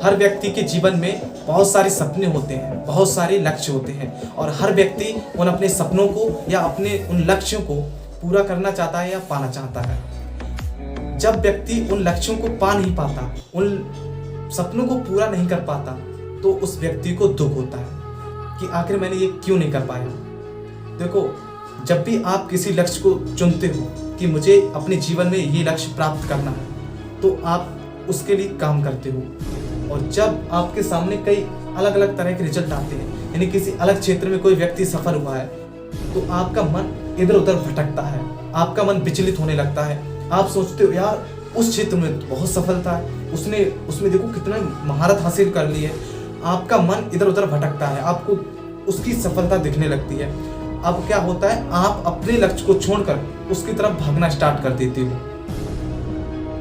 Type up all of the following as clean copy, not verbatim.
हर व्यक्ति के जीवन में बहुत सारे सपने होते हैं, बहुत सारे लक्ष्य होते हैं और हर व्यक्ति उन अपने सपनों को या अपने उन लक्ष्यों को पूरा करना चाहता है या पाना चाहता है। जब व्यक्ति उन लक्ष्यों को पा नहीं पाता, उन सपनों को पूरा नहीं कर पाता, तो उस व्यक्ति को दुख होता है कि आखिर मैंने ये क्यों नहीं कर पाया। देखो, जब भी आप किसी लक्ष्य को चुनते हो कि मुझे अपने जीवन में ये लक्ष्य प्राप्त करना है, तो आप उसके लिए काम करते हो। और जब आपके सामने कई अलग अलग तरह के रिजल्ट आते हैं, यानी किसी अलग क्षेत्र में कोई व्यक्ति सफल हुआ है, तो आपका मन इधर उधर भटकता है, आपका मन विचलित होने लगता है। आप सोचते हो यार उस क्षेत्र में तो बहुत सफलता है, उसमें देखो कितना महारत हासिल कर ली है। आपका मन इधर उधर भटकता है, आपको उसकी सफलता दिखने लगती है। अब क्या होता है, आप अपने लक्ष्य को छोड़कर उसकी तरफ भागना स्टार्ट कर देते हो,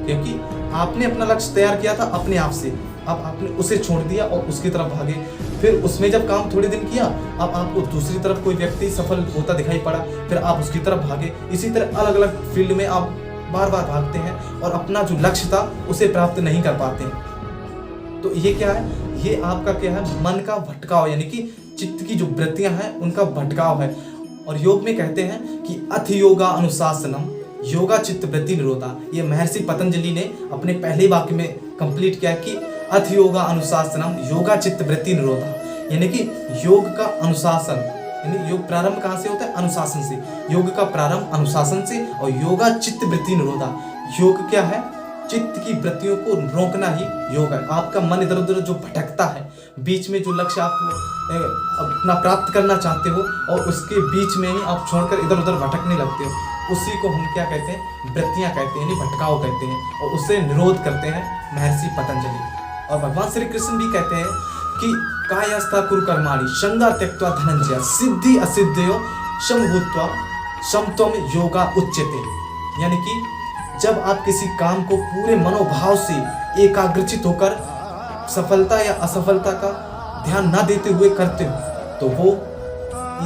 क्योंकि आपने अपना लक्ष्य तैयार किया था अपने आप से। अब आपने उसे छोड़ दिया और उसकी तरफ भागे। फिर उसमें जब काम थोड़े दिन किया, अब आपको दूसरी तरफ कोई व्यक्ति सफल होता दिखाई पड़ा, फिर आप उसकी तरफ भागे। इसी तरह अलग अलग फील्ड में आप बार बार भागते हैं और अपना जो लक्ष्य था उसे प्राप्त नहीं कर पाते हैं। तो ये क्या है, ये आपका क्या है, मन का भटकाव, यानी कि चित्त की जो वृत्तियां हैं उनका भटकाव है। और योग में कहते हैं कि अथ योगा अनुशासनम योगा चित्त वृत्ति निरोधा। ये महर्षि पतंजलि ने अपने पहले वाक्य में कंप्लीट किया कि अथ योगा अनुशासनम योगा चित्त वृत्ति निरोधा, यानी कि योग का अनुशासन, यानी योग प्रारंभ कहाँ से होता है, अनुशासन से। योग का प्रारंभ अनुशासन से और योगा चित्त वृत्ति निरोधा। योग क्या है, चित्त की वृत्तियों को रोकना ही योग है। आपका मन इधर उधर जो भटकता है, बीच में जो लक्ष्य आप अपना प्राप्त करना चाहते हो और उसके बीच में ही आप छोड़कर इधर उधर भटकने लगते हो, उसी को हम क्या कहते हैं, वृत्तियां कहते हैं, यानी भटकाव कहते हैं। और उससे निरोध करते हैं महर्षि पतंजलि। और भगवान श्री कृष्ण भी कहते हैं कि कायस्था कुरु कर्माणि संगा त्यक्त्वा धनंजय सिद्धि असिद्धयो समभूत्वा समत्वम योगा उच्यते। यानी कि जब आप किसी काम को पूरे मनोभाव से एकाग्रचित होकर सफलता या असफलता का ध्यान ना देते हुए करते हो, तो वो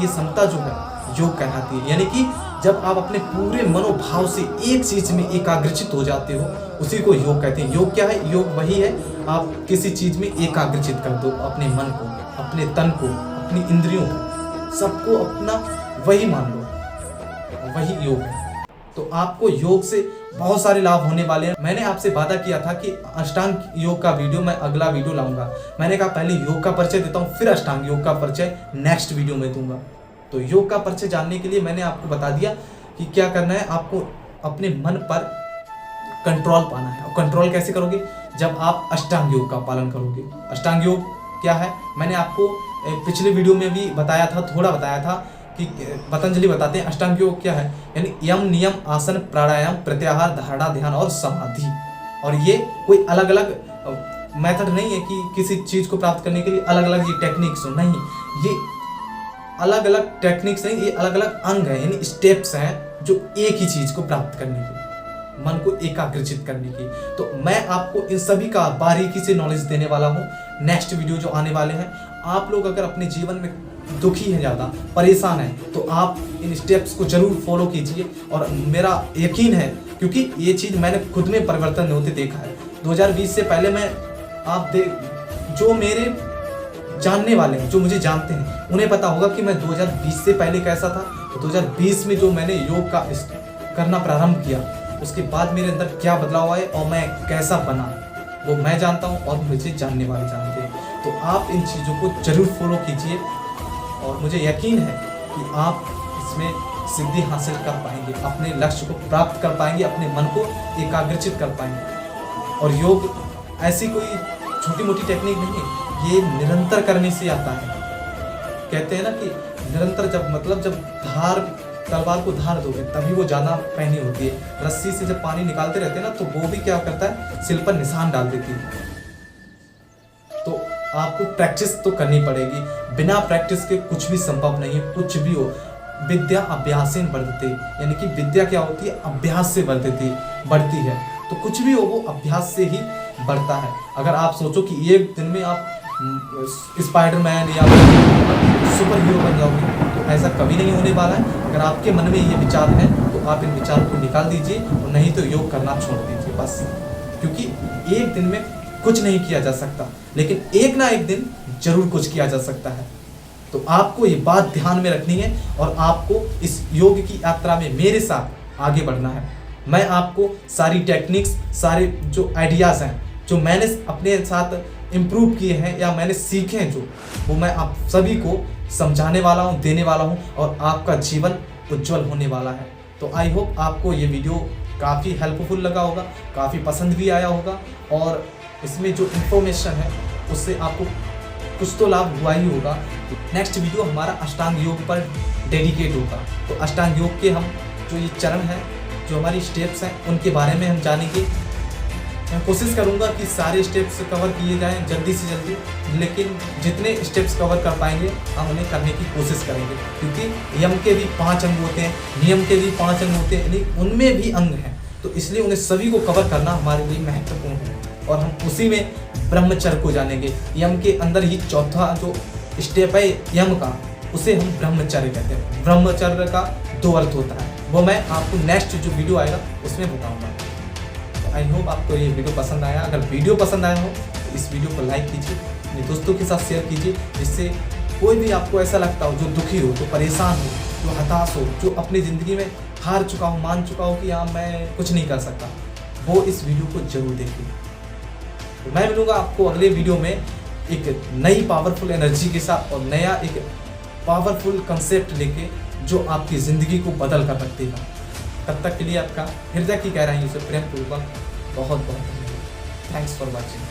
ये समता जो है योग कहलाती है। यानी कि जब आप अपने पूरे मनोभाव से एक चीज में एकाग्रचित हो जाते हो, उसी को योग कहते हैं। योग क्या है, योग वही है, आप किसी चीज में एकाग्रचित कर दो अपने मन को, अपने तन को, अपनी इंद्रियों को, सबको अपना वही मान लो, वही योग है। तो आपको योग से बहुत सारे लाभ होने वाले हैं। मैंने आपसे वादा किया था कि अष्टांग योग का वीडियो मैं अगला वीडियो लाऊंगा। मैंने कहा पहले योग का परिचय देता हूँ, फिर अष्टांग योग का परिचय नेक्स्ट वीडियो में दूंगा। तो योग का परिचय जानने के लिए मैंने आपको बता दिया कि क्या करना है, आपको अपने मन पर कंट्रोल पाना है। और कंट्रोल कैसे करोगे, जब आप अष्टांग योग का पालन करोगे। अष्टांग योग क्या है, मैंने आपको पिछले वीडियो में भी बताया था, थोड़ा बताया था कि पतंजलि बताते हैं अष्टांग योग क्या है, यानी यम नियम आसन प्राणायाम प्रत्याहार धारणा ध्यान और समाधि। और ये कोई अलग अलग मेथड नहीं है कि किसी चीज को प्राप्त करने के लिए अलग अलग ये टेक्निक्स हो, नहीं, ये अलग अलग टेक्निक्स नहीं, ये अलग अलग अंग है, यानी स्टेप्स हैं जो एक ही चीज को प्राप्त करने के, मन को एकाग्रचित करने की। तो मैं आपको इन सभी का बारीकी से नॉलेज देने वाला हूँ नेक्स्ट वीडियो जो आने वाले हैं। आप लोग अगर अपने जीवन में दुखी हैं, ज़्यादा परेशान हैं, तो आप इन स्टेप्स को जरूर फॉलो कीजिए। और मेरा यकीन है, क्योंकि ये चीज़ मैंने खुद में परिवर्तन होते देखा है। 2020 से पहले मैं जो मेरे जानने वाले हैं, जो मुझे जानते हैं, उन्हें पता होगा कि मैं 2020 से पहले कैसा था। तो 2020 में जो मैंने योग का करना प्रारंभ किया, उसके बाद मेरे अंदर क्या बदलाव आए और मैं कैसा बना, वो मैं जानता हूँ और मुझे जानने वाले जानते हैं। तो आप इन चीज़ों को जरूर फॉलो कीजिए और मुझे यकीन है कि आप इसमें सिद्धि हासिल कर पाएंगे, अपने लक्ष्य को प्राप्त कर पाएंगे, अपने मन को एकाग्रचित कर पाएंगे। और योग ऐसी कोई छोटी मोटी टेक्निक नहीं है, ये निरंतर करने से आता है। कहते हैं ना कि निरंतर, जब तलवार को धार दोगे तभी वो ज़्यादा पहनी होती है। रस्सी से जब पानी निकालते रहते हैं ना, तो वो भी क्या करता है, सिल पर निशान डाल देती है। तो आपको प्रैक्टिस तो करनी पड़ेगी, बिना प्रैक्टिस के कुछ भी संभव नहीं है। कुछ भी हो, विद्या अभ्यासेन वर्धते, यानी कि विद्या क्या होती है, अभ्यास से बढ़ती है। तो कुछ भी हो वो अभ्यास से ही बढ़ता है। अगर आप सोचो कि एक दिन में आप स्पाइडरमैन या सुपर हीरो बन जाओगे, तो ऐसा कभी नहीं होने वाला है। अगर आपके मन में ये विचार है तो आप इन विचारों को निकाल दीजिए, और नहीं तो योग करना छोड़ दीजिए बस। क्योंकि एक दिन में कुछ नहीं किया जा सकता, लेकिन एक ना एक दिन जरूर कुछ किया जा सकता है। तो आपको ये बात ध्यान में रखनी है और आपको इस योग की यात्रा में मेरे साथ आगे बढ़ना है। मैं आपको सारी टेक्निक्स, सारे जो आइडियाज़ हैं जो मैंने अपने साथ इम्प्रूव किए हैं या मैंने सीखे हैं जो, वो मैं आप सभी को समझाने वाला हूँ, देने वाला हूँ और आपका जीवन उज्जवल होने वाला है। तो आई होप आपको ये वीडियो काफ़ी हेल्पफुल लगा होगा, काफ़ी पसंद भी आया होगा और इसमें जो इन्फॉर्मेशन है उससे आपको कुछ तो लाभ हुआ ही होगा। नेक्स्ट वीडियो हमारा अष्टांग योग पर डेडिकेट होगा। तो अष्टांग योग के हम जो ये चरण हैं, जो हमारी स्टेप्स हैं, उनके बारे में हम जानेंगे। मैं कोशिश करूंगा कि सारे स्टेप्स कवर किए जाएं जल्दी से जल्दी, लेकिन जितने स्टेप्स कवर कर पाएंगे हम उन्हें करने की कोशिश करेंगे, क्योंकि यम के भी 5 अंग होते हैं, नियम के भी 5 अंग होते हैं, यानी उनमें भी अंग हैं। तो इसलिए उन्हें सभी को कवर करना हमारे लिए महत्वपूर्ण है और हम उसी में ब्रह्मचर्य को जानेंगे। यम के अंदर ही चौथा जो स्टेप है यम का, उसे हम ब्रह्मचर्य कहते हैं। ब्रह्मचर्य का 2 अर्थ होता है, वो मैं आपको नेक्स्ट जो वीडियो आएगा उसमें बताऊंगा। तो आई होप आपको ये वीडियो पसंद आया। अगर वीडियो पसंद आया हो तो इस वीडियो को लाइक कीजिए, अपने दोस्तों के साथ शेयर कीजिए, जिससे कोई भी आपको ऐसा लगता हो जो दुखी हो, जो परेशान हो, जो हताश हो, जो अपनी ज़िंदगी में हार चुका हो, मान चुका हो कि हाँ मैं कुछ नहीं कर सकता, वो इस वीडियो को जरूर देखिए। तो मैं मिलूँगा आपको अगले वीडियो में एक नई पावरफुल एनर्जी के साथ और नया एक पावरफुल कंसेप्ट लेके जो आपकी ज़िंदगी को बदल कर रख देगा। तब तक के लिए आपका हृदय की गहराइयों से प्रेम पूर्वक बहुत बहुत धन्यवाद। Thanks for watching.